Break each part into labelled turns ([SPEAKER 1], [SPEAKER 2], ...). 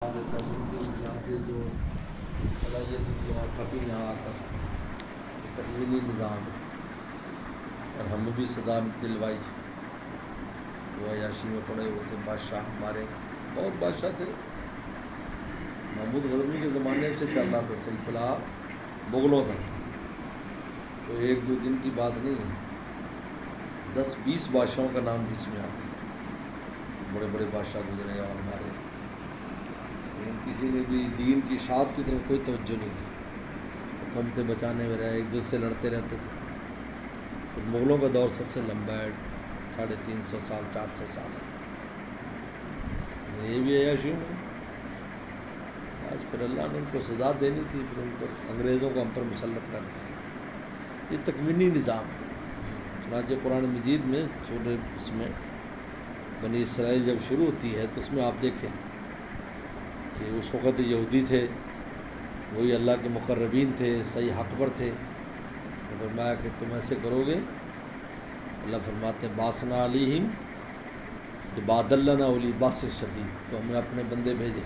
[SPEAKER 1] جو صلاحیت کی اور کبھی یہاں آ کر تکوینی نظام اور ہمیں بھی صدا دلوائی وہ عیاشی میں پڑے ہوئے تھے. بادشاہ ہمارے بہت بادشاہ تھے. محمود غزنوی کے زمانے سے چل رہا تھا سلسلہ مغلوں تک. تو ایک دو دن کی بات نہیں ہے, 10-20 بادشاہوں کا نام بیچ میں آتے ہیں. بڑے بڑے بادشاہ گزرے اور ہمارے, لیکن کسی نے بھی دین کی اشاعت کی طرف کوئی توجہ نہیں کی. حکومتیں بچانے میں رہے, ایک دوسرے سے لڑتے رہتے تھے. پھر مغلوں کا دور سب سے لمبا ہے, 350 سال 400 سال ہے. یہ بھی عیاشیوں میں آج پھر اللہ نے ان کو سزا دینی تھی, پھر ان پر انگریزوں کو ہم پر مسلط کر دیا. یہ تکوینی نظام ہے. چنانچہ قرآن مجید میں سورہ اس میں بنی اسرائیل جب شروع ہوتی ہے تو اس میں آپ دیکھیں کہ اس وقت یہودی تھے, وہی اللہ کے مقربین تھے, صحیح حق پر تھے. تو فرمایا کہ تم ایسے کرو گے, اللہ فرماتے ہیں باسنا علیہم عباد لنا اولی باس شدید, تو ہم نے اپنے بندے بھیجے,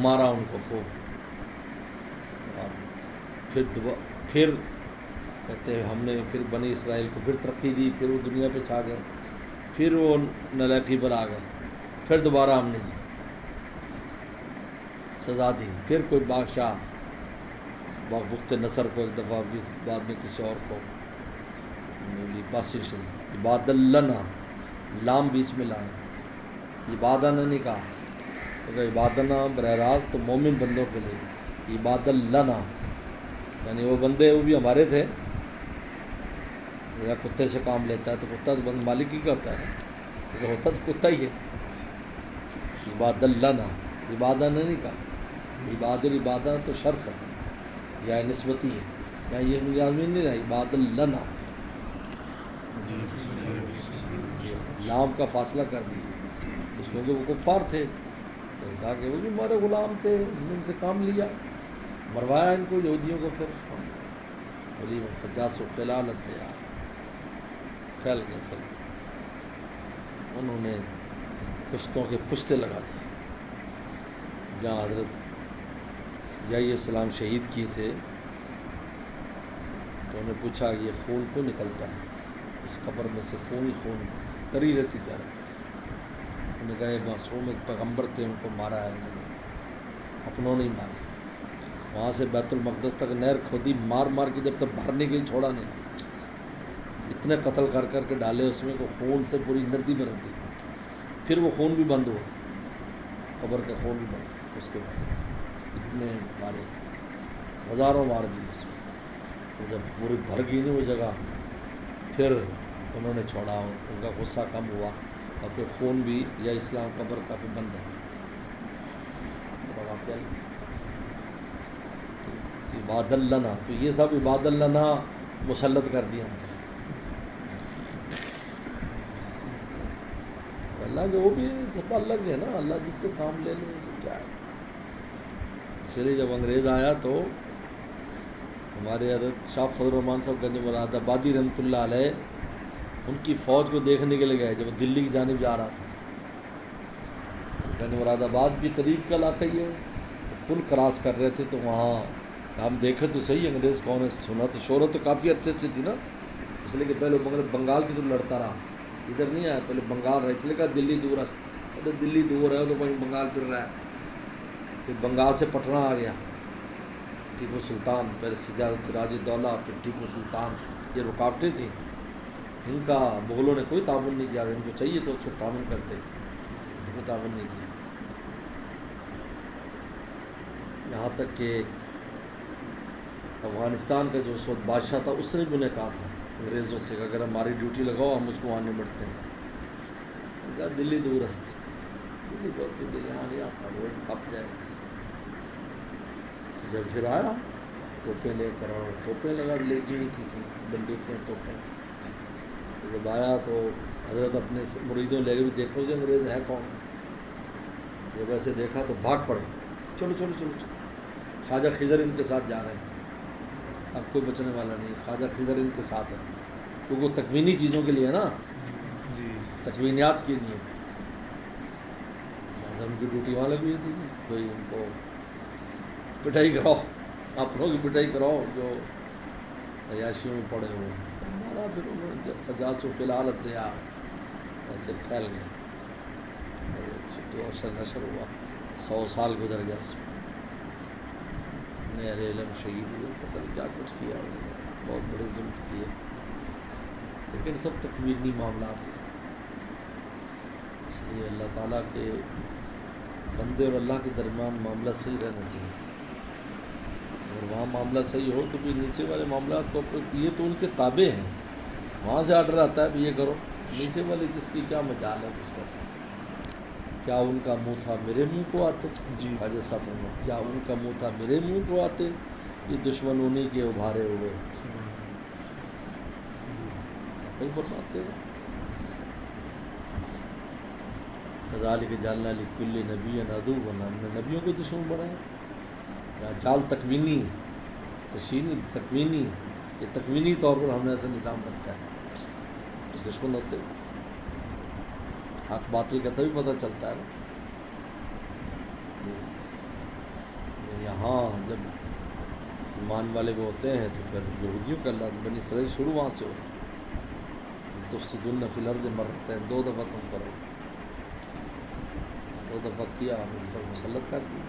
[SPEAKER 1] مارا ان کو خوب. اور پھر کہتے ہیں ہم نے پھر بنی اسرائیل کو پھر ترقی دی, پھر وہ دنیا پہ چھا گئے, پھر وہ نالاکی پر آ گئے, پھر دوبارہ ہم نے دی سزا دی. پھر کوئی بادشاہ بخت نصر کو ایک دفعہ بعد میں کسی اور کو باسش عباد لنا, لام بیچ میں لائے, عبادہ نے نہیں کہا, کیونکہ عبادنا براہ راست تو مومن بندوں کے لیے, عباد لنا یعنی وہ بندے وہ بھی ہمارے تھے. یا کتے سے کام لیتا ہے تو کتا تو بند مالک ہی کا ہوتا ہے, کیونکہ ہوتا تو کتا ہی ہے. عباد لنا, عبادہ نے نہیں کہا. عباد العبادہ تو شرف ہے یا نسبتی ہے, یا یہ لازمی نہیں رہا. عباد لنا لام کا فاصلہ کر دیا, کیونکہ وہ کفار تھے. تو کہا کہ وہ بھی ہمارے غلام تھے, ہم نے ان سے کام لیا, مروایا ان کو یہودیوں کو. پھر بولی فجاس و خلال الدیار, پھیل گئے. پھر انہوں نے پشتوں کے پشتے لگا دی. جہاں حضرت یحییٰ السلام شہید کیے تھے تو انہوں نے پوچھا کہ یہ خون کیوں نکلتا ہے, اس قبر میں سے خون ہی خون تری رہتی جا رہی. انہوں نے کہا یہ معصوم ایک پیغمبر تھے, ان کو مارا ہے انہوں نے, اپنوں نے ہی مارا. وہاں سے بیت المقدس تک نہر کھودی, مار مار کے جب تک باہر نہیں گئی چھوڑا نہیں. اتنے قتل کر کر کے ڈالے اس میں, کو خون سے پوری ندی بھر دی. پھر وہ خون بھی بند ہوا, قبر کا خون بھی بند. اس کے بعد اتنے مارے, ہزاروں مار دیے اس میں. تو جب پوری بھر گئی نا وہ جگہ, پھر انہوں نے چھوڑا, ان کا غصہ کم ہوا, اور پھر خون بھی یا اسلام قبر کا بھی بند ہے. عباد لنا, تو یہ سب عباد لنا مسلط کر دیا ہم. اللہ جو وہ بھی سب الگ ہے نا, اللہ جس سے کام لے لے اس سے کیا ہے. اس لیے جب انگریز آیا تو ہمارے حضرت شاہ فضل الرحمان صاحب گنج مراد آبادی رحمۃ اللہ علیہ ان کی فوج کو دیکھنے کے لیے گئے جب وہ دلی کی جانب جا رہا تھا. گنج مراد آباد بھی قریب کا علاقہ ہی ہے, تو پل کراس کر رہے تھے, تو وہاں ہم دیکھے تو صحیح انگریز کون ہے. سنا تو شہرت تو کافی عرصے سے تھی نا, اس لیے کہ پہلے بنگال کی طرف لڑتا رہا, ادھر نہیں آیا. پہلے بنگال رہا, اس لیے کہا دلی دور ہے, دلی دور ہے تو وہیں بنگال پھر رہا ہے. پھر بنگال سے پٹنہ آ گیا ٹیپو سلطان, پہلے سراج الدولہ, پھر ٹیپو سلطان. یہ رکاوٹیں تھیں, ان کا مغلوں نے کوئی تعاون نہیں کیا. ان کو چاہیے تو اس کو تعاون کرتے, تو کوئی تعاون نہیں کیا. یہاں تک کہ افغانستان کا جو اس وقت بادشاہ تھا, اس نے بھی انہیں کہا تھا انگریزوں سے کہ اگر ہماری ڈیوٹی لگاؤ ہم اس کو وہاں نمٹتے ہیں. کہا دلی دورست, دلی بہت دلی یہاں نہیں آتا, وہ کھپ جائے. جب پھر آیا توپیں لے کر, اور توپیں لگا لے گی نہیں تھی, بندوقیں توپیں. جب آیا تو حضرت اپنے مریدوں لے کے بھی دیکھو سے انگریز ہے کون. جب ایسے دیکھا تو بھاگ پڑے, چلو چلو چلو چلو. خواجہ خضر ان کے ساتھ جا رہے ہیں, اب کوئی بچنے والا نہیں. خواجہ خضر ان کے ساتھ ہے, کیونکہ وہ تکوینی چیزوں کے لیے نا, تکوینیات کے لیے. کی ڈیوٹی وہاں لگی ہوئی تھی، کوئی ان کو پٹائی کراؤ، اپنوں کی پٹائی کراؤ جو عیاشیوں میں پڑے ہوئے ہمارا، پھر انہوں نے فجاس و فی الحال دیا ایسے پھیل گئے، تو اثر نشر ہوا، 100 سال گزر گیا اس میں، اہل علم شہید ہوئے، پتہ نہیں کیا کچھ کیا انہوں نے، بہت بڑے ظلم کیے، لیکن سب تکوینی معاملات ہیں۔ اس لیے اللہ تعالیٰ کے بندے اور اللہ کے درمیان معاملہ صحیح رہنا چاہیے، اگر وہاں معاملہ صحیح ہو تو بھی نیچے والے معاملات تو یہ تو ان کے تابع ہیں، وہاں سے آرڈر آتا ہے بھی یہ کرو، نیچے والے کس کی کیا مجال ہے کچھ کرنا، کیا ان کا منہ تھا میرے منہ کو آتے، خواجہ صاحب فرماتے کیا ان کا منہ تھا میرے منہ کو آتے، یہ دشمن انہی کے ابھارے ہوئے، وہی فرماتے ہیں کذالک جعلنا لکل نبی عدوا، ہم نے نبیوں کو دشمن بنایا، یہاں جال تکوینی تشینی تکوینی، یہ تکوینی طور پر ہم نے ایسا نظام رکھا ہے کہ دشمن ہوتے ہیں، حق باطل کا تبھی پتہ چلتا ہے نا، یہاں جب ایمان والے وہ ہوتے ہیں تو پھر یہودیوں کا اللہ بنی اسرائیل شروع وہاں سے ہو، تفسدن فی الارض مرتین، 2 دفعہ تم کرو، 2 دفعہ کیا ہم ان پر مسلط کر دیا،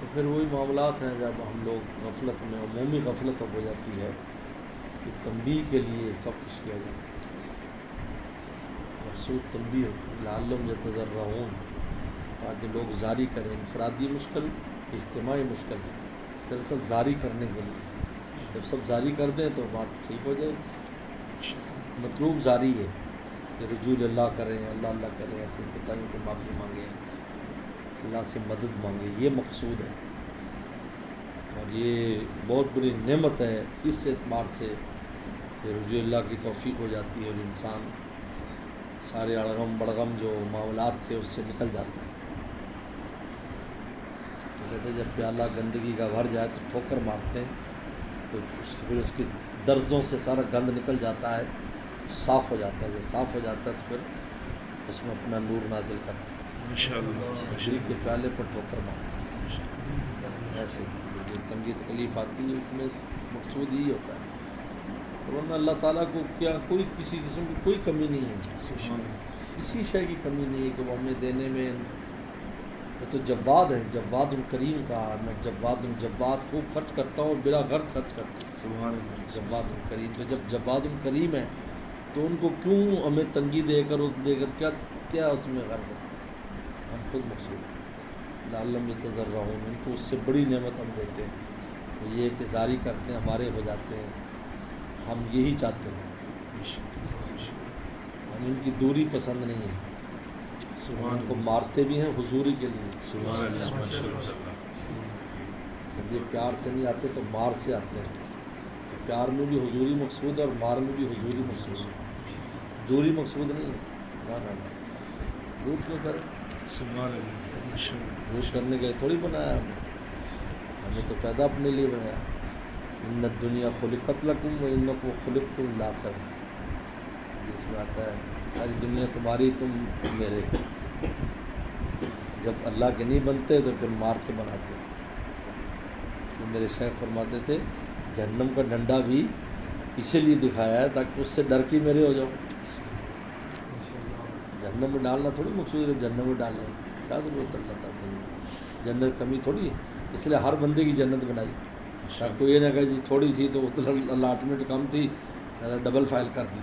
[SPEAKER 1] تو پھر وہی معاملات ہیں جب ہم لوگ غفلت میں، عمومی غفلت ہو جاتی ہے کہ تنبیہ کے لیے سب کچھ کیا جاتا ہے، مقصود تنبیہ ہوتی ہے لعلہم یتضرعون، تاکہ لوگ زاری کریں، انفرادی مشکل اجتماعی مشکل، دراصل زاری کرنے کے لیے، جب سب زاری کر دیں تو بات ٹھیک ہو جائے، مطلوب زاری ہے کہ رجوع اللہ کریں، اللہ اللہ کریں، اپنی کوتاہیوں کو معافی مانگیں، اللہ سے مدد مانگیں، یہ مقصود ہے، اور یہ بہت بڑی نعمت ہے اس اعتبار سے کہ رجوع اللہ کی توفیق ہو جاتی ہے اور انسان سارے اڑغم بڑغم جو معاملات تھے اس سے نکل جاتا ہے، تو کہتے ہیں جب پیالہ گندگی کا بھر جائے تو ٹھوکر مارتے ہیں، تو پھر اس کی درزوں سے سارا گند نکل جاتا ہے، صاف ہو جاتا ہے، جب صاف ہو جاتا ہے تو پھر اس میں اپنا نور نازل کرتا ہے، دل کے پیالے پر ٹھوکر مارتا ہے، ایسے جو تنگی تکلیف آتی ہے اس میں مقصود یہی ہوتا ہے، ورنہ اللہ تعالیٰ کو کیا کوئی کسی قسم کی کوئی کمی نہیں ہے، کسی شے کی کمی نہیں ہے کہ وہ ہمیں دینے میں، وہ تو جواد ہے، جواد الکریم کہا، میں جواد خوب خرچ کرتا ہوں اور بلا غرض خرچ کرتا ہوں، جواد الکریم، تو جب جواد الکریم ہے تو ان کو کیوں ہمیں تنگی دے کر کیا اس میں غرض ہے، ہم خود مقصود لعلہم یتضرعون، ان کو اس سے بڑی نعمت ہم دیتے ہیں، تو یہ کہ زاری کرتے ہیں ہمارے ہو جاتے ہیں، ہم یہی چاہتے ہیں، ہم ان کی دوری پسند نہیں ہے، ان کو مارتے بھی ہیں حضوری کے لیے، جب یہ پیار سے نہیں آتے تو مار سے آتے ہیں، تو پیار میں بھی حضوری مقصود ہے اور مار میں بھی حضوری مقصود ہے، دوری مقصود نہیں ہے، نہ دور کیوں کریں، دور کرنے کے لیے تھوڑی بنایا ہمیں تو پیدا اپنے لیے بنایا، ان الدنیا خلقت لکم و انکم خلقتم لآخر، جس میں آتا ہے ساری دنیا تمہاری تم میرے، جب اللہ کے نہیں بنتے تو پھر مار سے بناتے ہیں، تو میرے شیخ فرماتے تھے جہنم کا ڈنڈا بھی اسی لیے دکھایا ہے تاکہ اس سے ڈر کے میرے ہو جاؤ، جہنم میں ڈالنا تھوڑی مقصود ہے، جہنم میں ڈالنا کیا ضرورت اللہ تعالیٰ، جنت کمی تھوڑی ہے، اس لیے ہر بندے کی جنت بنائی، کوئی یہ نہ کہے جی تھوڑی تھی تو الاٹمنٹ کم تھی ڈبل فائل کر دی،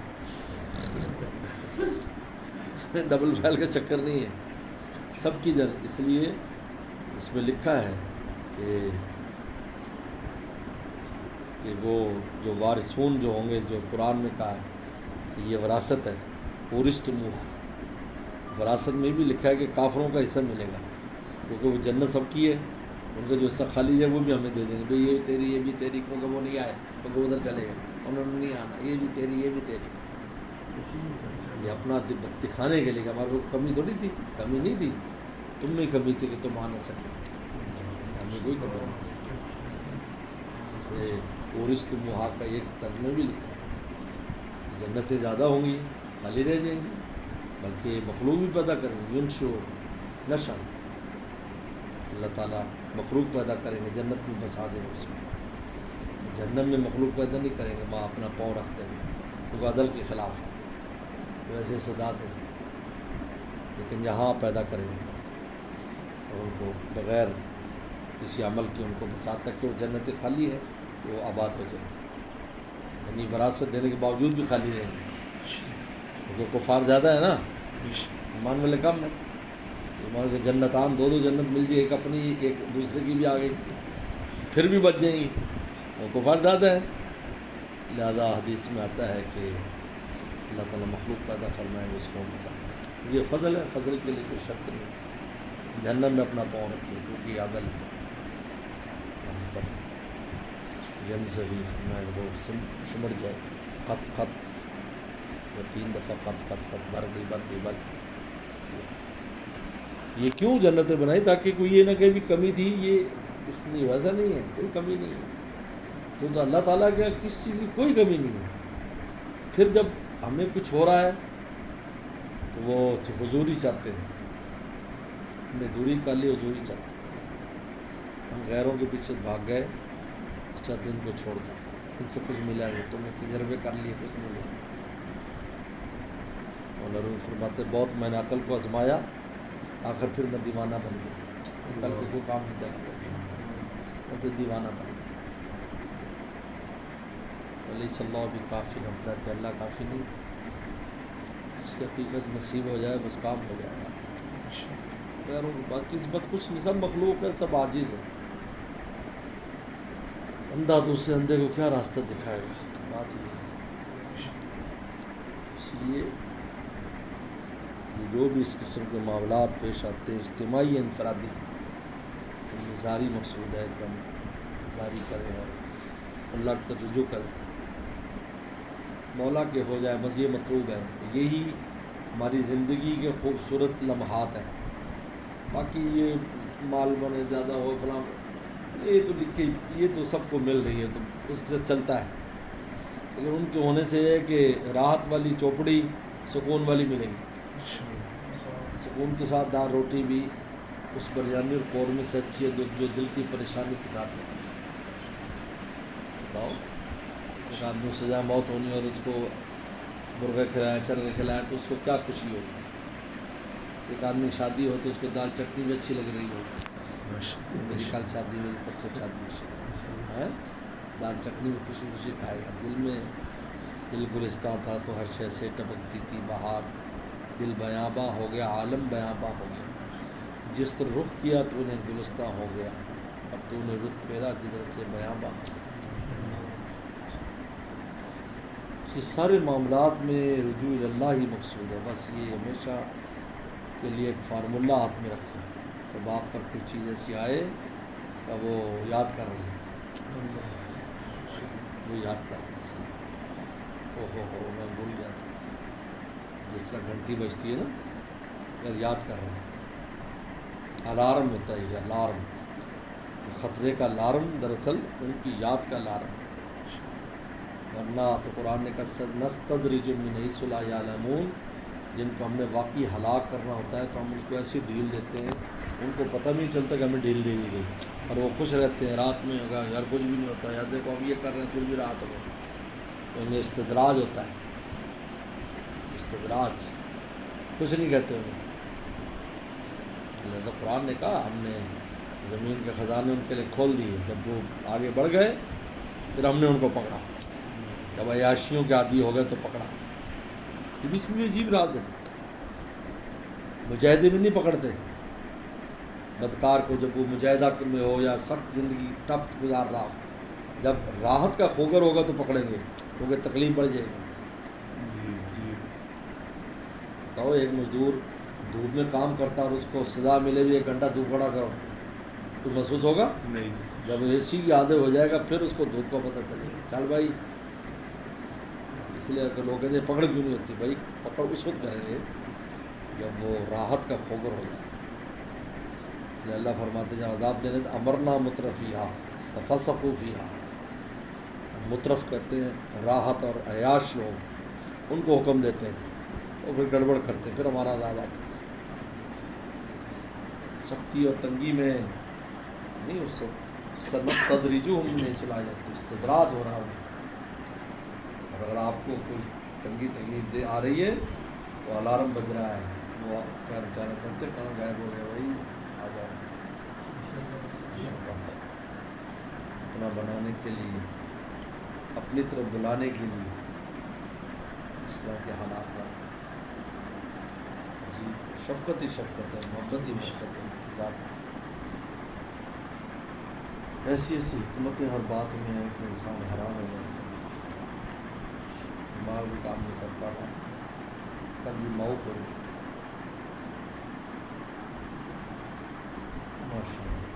[SPEAKER 1] ڈبل فائل کا چکر نہیں ہے، سب کی جنت، اس لیے اس میں لکھا ہے کہ وہ جو وارثون جو ہوں گے، جو قرآن میں کہا ہے کہ یہ وراثت ہے، ورثتموہا، وراثت میں بھی لکھا ہے کہ کافروں کا حصہ ملے گا، کیونکہ وہ جنت سب کی ہے، ان کا جو حصہ خالی ہے وہ بھی ہمیں دے دیں گے، بھئی یہ تیری یہ بھی تیری، کیونکہ وہ نہیں آئے کیونکہ ادھر چلے گئے، انہوں نے نہیں آنا، یہ بھی تیری یہ بھی تیری، یہ اپنا دکھانے کے لیے کہ ہمارے کو کمی تھوڑی تھی، کمی نہیں تھی، تم میں کمی تھی کہ تم آ نہ سکے، ہمیں کوئی کمی نہیں تھی، ورثتموہا کا ایک ترجمہ بھی لکھا ہے، جنتیں زیادہ ہوں گی خالی رہ جائیں گی، بلکہ مخلوق بھی پیدا کریں گے. ینشو نشا، اللہ تعالیٰ مخلوق پیدا کریں گے، جنت میں بسا دیں گے اس کو. جہنم میں مخلوق پیدا نہیں کریں گے وہاں اپنا پاؤں رکھتے ہوئے، کیونکہ عدل کے خلاف ہے، ویسے سزا دیں گے. لیکن یہاں پیدا کریں گے اور ان کو بغیر کسی عمل کے ان کو بساتا کہ وہ جنت خالی ہے تو وہ آباد ہو جائیں گے. یعنی وراثت دینے کے باوجود بھی خالی رہیں گے، کیونکہ کفار زیادہ ہے نا، ایمان والے کم ہے. ایمان کے جنتان دو جنت مل جائے، ایک اپنی ایک دوسرے کی بھی آ گئی، پھر بھی بچ جائیں گی. وہ کفار زیادہ ہے. لہذا حدیث میں آتا ہے کہ اللہ تعالیٰ مخلوق پیدا فرمائے اس کو بچا. یہ فضل ہے، فضل کے لیے کوئی شرط نہیں. جہنم میں اپنا پاؤں رکھے کیونکہ عدل ہے. وہاں پر ینزوی فرمائے وہ سمٹ جائے، قط قط، وہ 3 دفعہ قط قط قط، بھر گئی بھر گئی بھر گئی. یہ کیوں جنتیں بنائی؟ تاکہ کوئی یہ نہ کہ بھی کمی تھی، یہ اس لیے ویسا نہیں ہے، کوئی کمی نہیں ہے. تو اللہ تعالیٰ کے کس چیز کی کوئی کمی نہیں ہے. پھر جب ہمیں کچھ ہو رہا ہے تو وہ حضوری چاہتے ہیں، ہمیں دوری کا لیے حضوری چاہتے ہیں. ہم غیروں کے پیچھے بھاگ گئے، چاہتے ان کو چھوڑ دو، ان سے کچھ ملا نہیں، تم نے تجربے کر لیے کچھ نہیں ملا. اور نبی فرماتے بہت میں نے عقل کو آزمایا، آخر پھر میں دیوانہ بن گیا. کل سے کوئی کام نہیں چلا اور پھر دیوانہ بن گیا. علیہ صلی اللہ بھی کافی لگتا ہے کہ اللہ کافی نہیں، اس کی حقیقت نصیب ہو جائے بس کام ہو جائے گا. غیروں کے پاس نسبت کچھ نہیں، سب مخلوق ہے، سب عاجز ہے. اندھا تو اس سے اندھے کو کیا راستہ دکھائے گا، بات یہ ہے. اس لیے یہ جو بھی اس قسم کے معاملات پیش آتے ہیں اجتماعی انفرادی، ان میں ظاہری مقصود ہے کہ ہم جاری کریں اور اللہ کی طرف رجوع کریں، مولا کے ہو جائے، بس یہ مطلوب ہے. یہی ہماری زندگی کے خوبصورت لمحات ہیں. باقی یہ مال بنے زیادہ ہو فلاں، یہ تو لکھی، یہ تو سب کو مل رہی ہے تو اس سے چلتا ہے. لیکن ان کے ہونے سے یہ ہے کہ راحت والی چوپڑی سکون والی ملے گی. سکون کے ساتھ دال روٹی بھی اس بریانی اور قورمے سے اچھی ہے جو دل کی پریشانی کے ساتھ ہے. بتاؤ، ایک آدمی کو سزا موت ہونی اور اس کو مرغے کھلائیں چرگے کھلائیں تو اس کو کیا خوشی ہوگی. ایک آدمی کی شادی ہو تو اس کو دال چٹنی بھی اچھی لگ رہی ہو، میری کل شادی میری پرسوں شادی ہے، دال چٹنی بھی خوشی خوشی کھائے گا. دل میں دل گلستہ تھا تو ہر شے سے ٹپکتی تھی بہار، دل بیاباں ہو گیا عالم بیاباں ہو گیا. جس طرح رخ کیا تو نے گلستہ ہو گیا، اب تو نے رخ پھیرا جدھر سے بیاباں. یہ سارے معاملات میں رجوع اللہ ہی مقصود ہے. بس یہ ہمیشہ کے لیے ایک فارمولہ ہاتھ میں رکھو، جب آپ پر کوئی چیز ایسی آئے تو وہ یاد کر رہے ہیں، وہ یاد کر رہے ہیں. ہو میں بھول گیا تھا. جس طرح گھنٹی بجتی ہے نا، اگر یاد کر رہے ہیں، الارم ہوتا ہے. یہ الارم خطرے کا الارم دراصل ان کی یاد کا الارم. ورنہ تو قرآن نے کہا نستدرجہم من حیث لا یعلمون، جن کو ہم نے واقعی ہلاک کرنا ہوتا ہے تو ہم ان کو ایسی ڈھیل دیتے ہیں ان کو پتہ بھی نہیں چلتا کہ ہمیں ڈھیل دے دی گئی، اور وہ خوش رہتے ہیں. رات میں ہوگا یار کچھ بھی نہیں ہوتا، یار دیکھو اب یہ کر رہے ہیں پھر بھی رات ہو گئی. تو انہیں استدراج ہوتا ہے، استدراج، کچھ نہیں کہتے انہیں. لہذا قرآن نے کہا ہم نے زمین کے خزانے ان کے لیے کھول دیے. جب وہ آگے بڑھ گئے پھر ہم نے ان کو پکڑا، جب عیاشیوں کے عادی ہو گئے تو پکڑا. یہ بھی اس میں عجیب راز ہے. مجاہدے بھی نہیں پکڑتے بدکار کو، جب وہ مجاہدہ میں ہو یا سخت زندگی ٹف گزار رہا ہو. جب راحت کا خوگر ہوگا تو پکڑیں گے کیونکہ تکلیف بڑھ جائے گی. بتاؤ ایک مزدور دھوپ میں کام کرتا اور اس کو سزا ملے بھی 1 گھنٹہ دھوپ کھڑا کرو تو محسوس ہوگا نہیں. جب اے سی کی عادت ہو جائے گا پھر اس کو دھوپ کا پتہ چلے گا. چل بھائی، اس لیے کہ لوگ کہتے ہیں پکڑ کیوں نہیں ہوتی. بھائی پکڑ اس وقت کریں گے جب وہ راحت کا خوگر ہو جائے. کہ اللہ فرماتے ہیں جب عذاب دینے امرنا مترفیہا ففسقوا فیہا، مترف کہتے ہیں راحت اور عیاش لوگ، ان کو حکم دیتے ہیں اور پھر گڑبڑ کرتے پھر ہمارا عذاب آتا ہے. سختی اور تنگی میں نہیں، اس سنستدرجہم نے چلایا تو استدراج ہو رہا ہو. اور اگر آپ کو کوئی تنگی تکلیف دے آ رہی ہے تو الارم بج رہا ہے، وہ کیا جانا چاہتے کہاں غائب ہو گئے بھائی، آ جاؤ اپنا بنانے کے لیے، اپنی طرف بلانے کے لیے اس طرح کے حالات لاتے ہیں. جی شفقت ہی شفقت ہے، محبت ہی محبت ہے ذات. ایسی ایسی حکمتیں ہر بات میں ہیں کہ انسان حیران ہو جاتا ہے. دماغ بھی کام نہیں کرتا نا، کل بھی معاف ہو جاتا ہے. ماشاء اللہ.